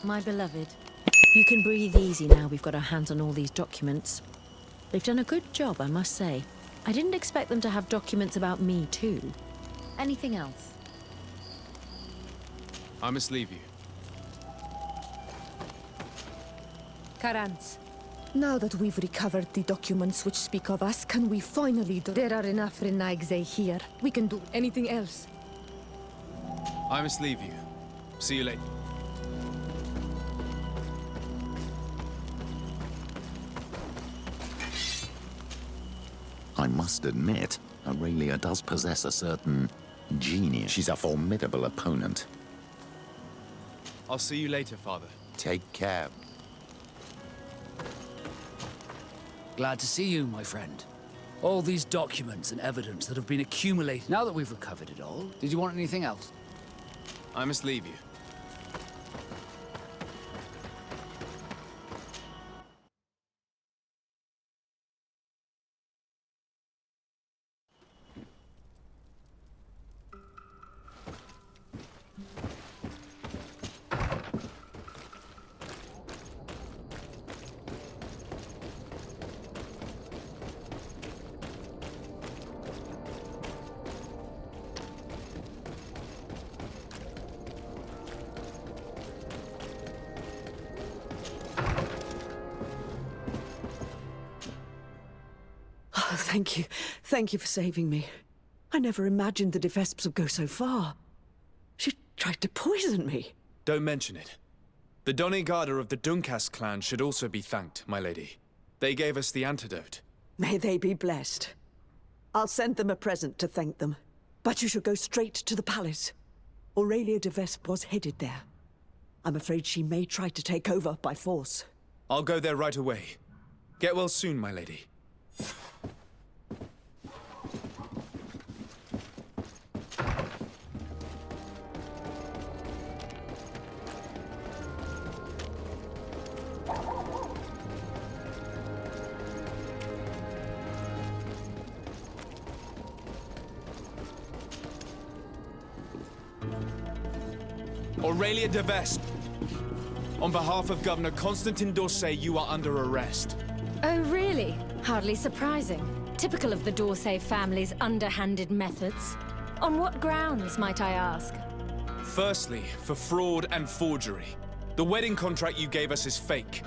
my beloved. You can breathe easy now we've got our hands on all these documents. They've done a good job, I must say. I didn't expect them to have documents about me, too. Anything else? I must leave you. Karans. Now that we've recovered the documents which speak of us, can we finally do— There are enough Renaigze here. We can do anything else. I must leave you. See you later. I must admit, Aurelia does possess a certain genius. She's a formidable opponent. I'll see you later, Father. Take care. Glad to see you, my friend. All these documents and evidence that have been accumulated. Now that we've recovered it all, did you want anything else? I must leave you. Oh, thank you. Thank you for saving me. I never imagined the Vespe would go so far. She tried to poison me. Don't mention it. The Donegada of the Dunkas clan should also be thanked, my lady. They gave us the antidote. May they be blessed. I'll send them a present to thank them. But you should go straight to the palace. Aurelia de Vespe was headed there. I'm afraid she may try to take over by force. I'll go there right away. Get well soon, my lady. Aurelia de Vespe, on behalf of Governor Constantin d'Orsay, you are under arrest. Oh, really? Hardly surprising. Typical of the d'Orsay family's underhanded methods. On what grounds, might I ask? Firstly, for fraud and forgery. The wedding contract you gave us is fake.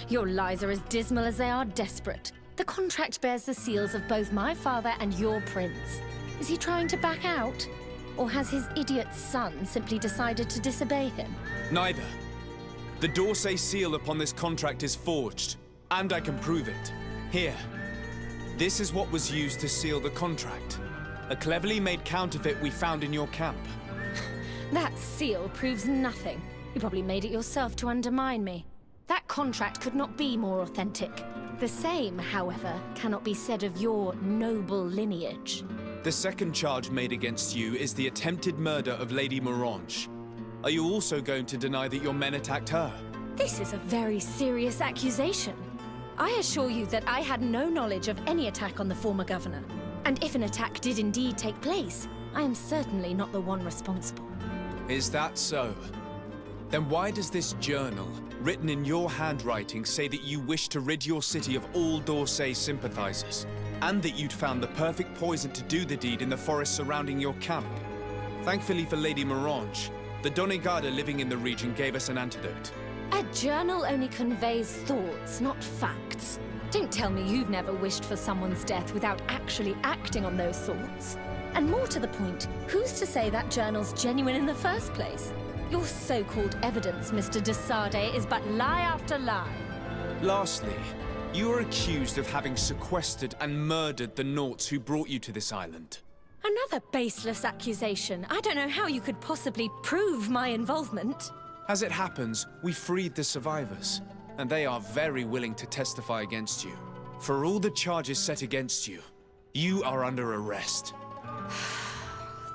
Your lies are as dismal as they are desperate. The contract bears the seals of both my father and your prince. Is he trying to back out? Or has his idiot son simply decided to disobey him? Neither. The d'Orsay seal upon this contract is forged, and I can prove it. Here. This is what was used to seal the contract. A cleverly made counterfeit we found in your camp. That seal proves nothing. You probably made it yourself to undermine me. That contract could not be more authentic. The same, however, cannot be said of your noble lineage. The second charge made against you is the attempted murder of Lady Morange. Are you also going to deny that your men attacked her? This is a very serious accusation. I assure you that I had no knowledge of any attack on the former governor. And if an attack did indeed take place, I am certainly not the one responsible. Is that so? Then why does this journal, written in your handwriting, say that you wish to rid your city of all d'Orsay sympathizers? And that you'd found the perfect poison to do the deed in the forest surrounding your camp? Thankfully for Lady Morange, the Donegada living in the region gave us an antidote. A journal only conveys thoughts, not facts. Don't tell me you've never wished for someone's death without actually acting on those thoughts. And more to the point, who's to say that journal's genuine in the first place? Your so-called evidence, Mr. de Sade, is but lie after lie. Lastly, you are accused of having sequestered and murdered the Nauts who brought you to this island. Another baseless accusation. I don't know how you could possibly prove my involvement. As it happens, we freed the survivors, and they are very willing to testify against you. For all the charges set against you, you are under arrest.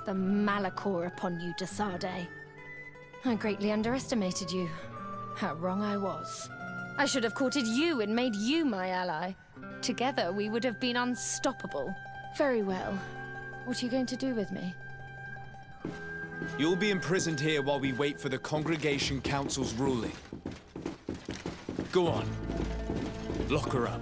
The malachor upon you, de Sade. I greatly underestimated you. How wrong I was. I should have courted you and made you my ally. Together, we would have been unstoppable. Very well. What are you going to do with me? You'll be imprisoned here while we wait for the Congregation Council's ruling. Go on. Lock her up.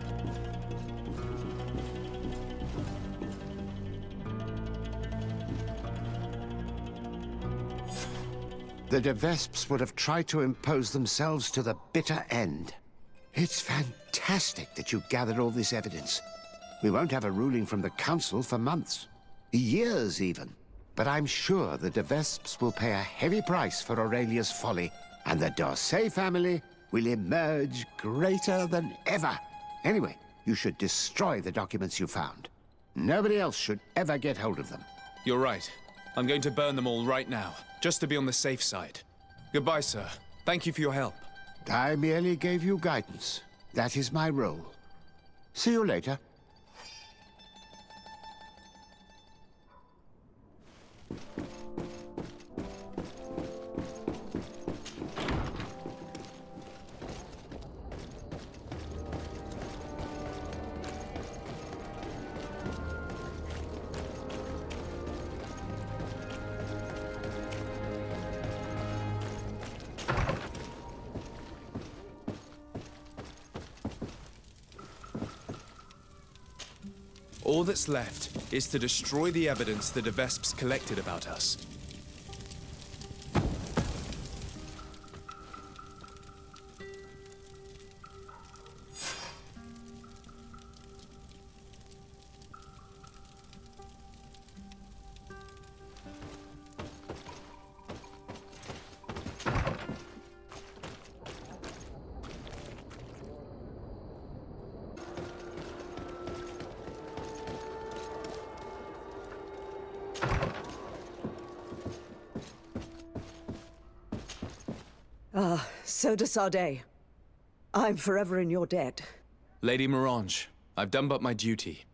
The de Vespes would have tried to impose themselves to the bitter end. It's fantastic that you gathered all this evidence. We won't have a ruling from the Council for months. Years, even. But I'm sure the de Vespes will pay a heavy price for Aurelia's folly, and the d'Orsay family will emerge greater than ever. Anyway, you should destroy the documents you found. Nobody else should ever get hold of them. You're right. I'm going to burn them all right now, just to be on the safe side. Goodbye, sir. Thank you for your help. I merely gave you guidance. That is my role. See you later. All that's left is to destroy the evidence the de Vespes collected about us. So does Sade. I'm forever in your debt. Lady Morange, I've done but my duty.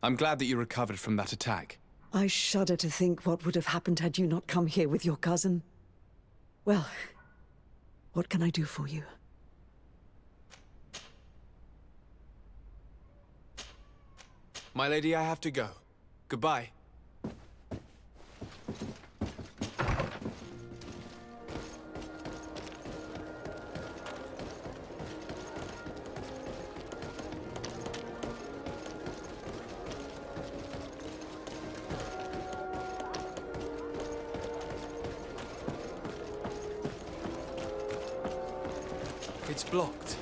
I'm glad that you recovered from that attack. I shudder to think what would have happened had you not come here with your cousin. Well, what can I do for you? My lady, I have to go. Goodbye. It's blocked.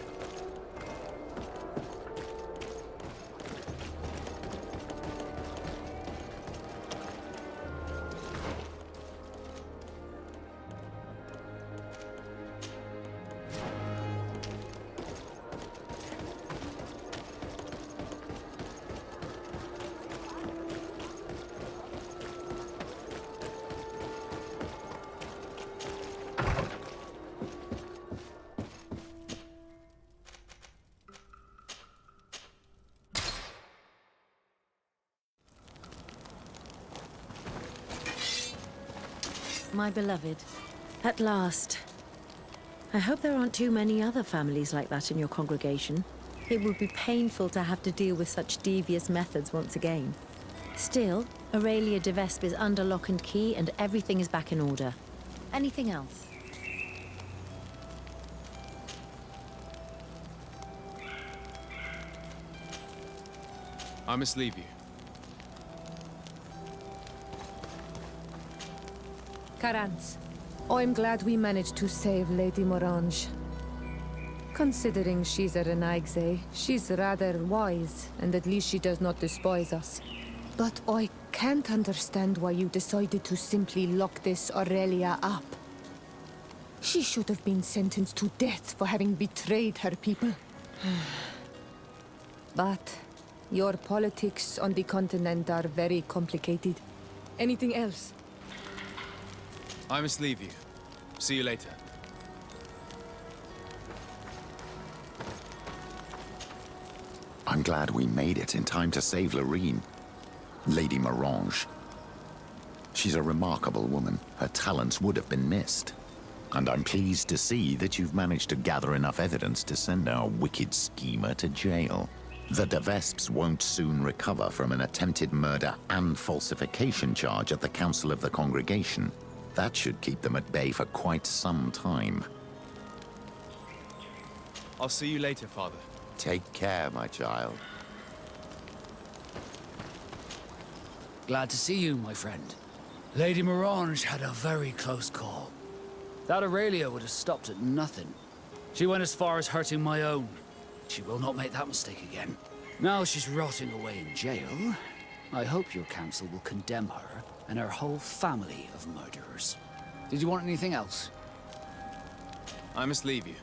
My beloved, at last. I hope there aren't too many other families like that in your congregation. It would be painful to have to deal with such devious methods once again. Still, Aurelia de Vespe is under lock and key and everything is back in order. Anything else? I must leave you. Carans, I'm glad we managed to save Lady Morange. Considering she's a Renaigse, she's rather wise, and at least she does not despise us. But I can't understand why you decided to simply lock this Aurelia up. She should have been sentenced to death for having betrayed her people. But your politics on the continent are very complicated. Anything else? I must leave you. See you later. I'm glad we made it in time to save Lorene. Lady Morange. She's a remarkable woman. Her talents would have been missed. And I'm pleased to see that you've managed to gather enough evidence to send our wicked schemer to jail. The de Vespes won't soon recover from an attempted murder and falsification charge at the Council of the Congregation. That should keep them at bay for quite some time. I'll see you later, Father. Take care, my child. Glad to see you, my friend. Lady Morange had a very close call. That Aurelia would have stopped at nothing. She went as far as hurting my own. She will not make that mistake again. Now she's rotting away in jail. I hope your council will condemn her and her whole family of murderers. Did you want anything else? I must leave you.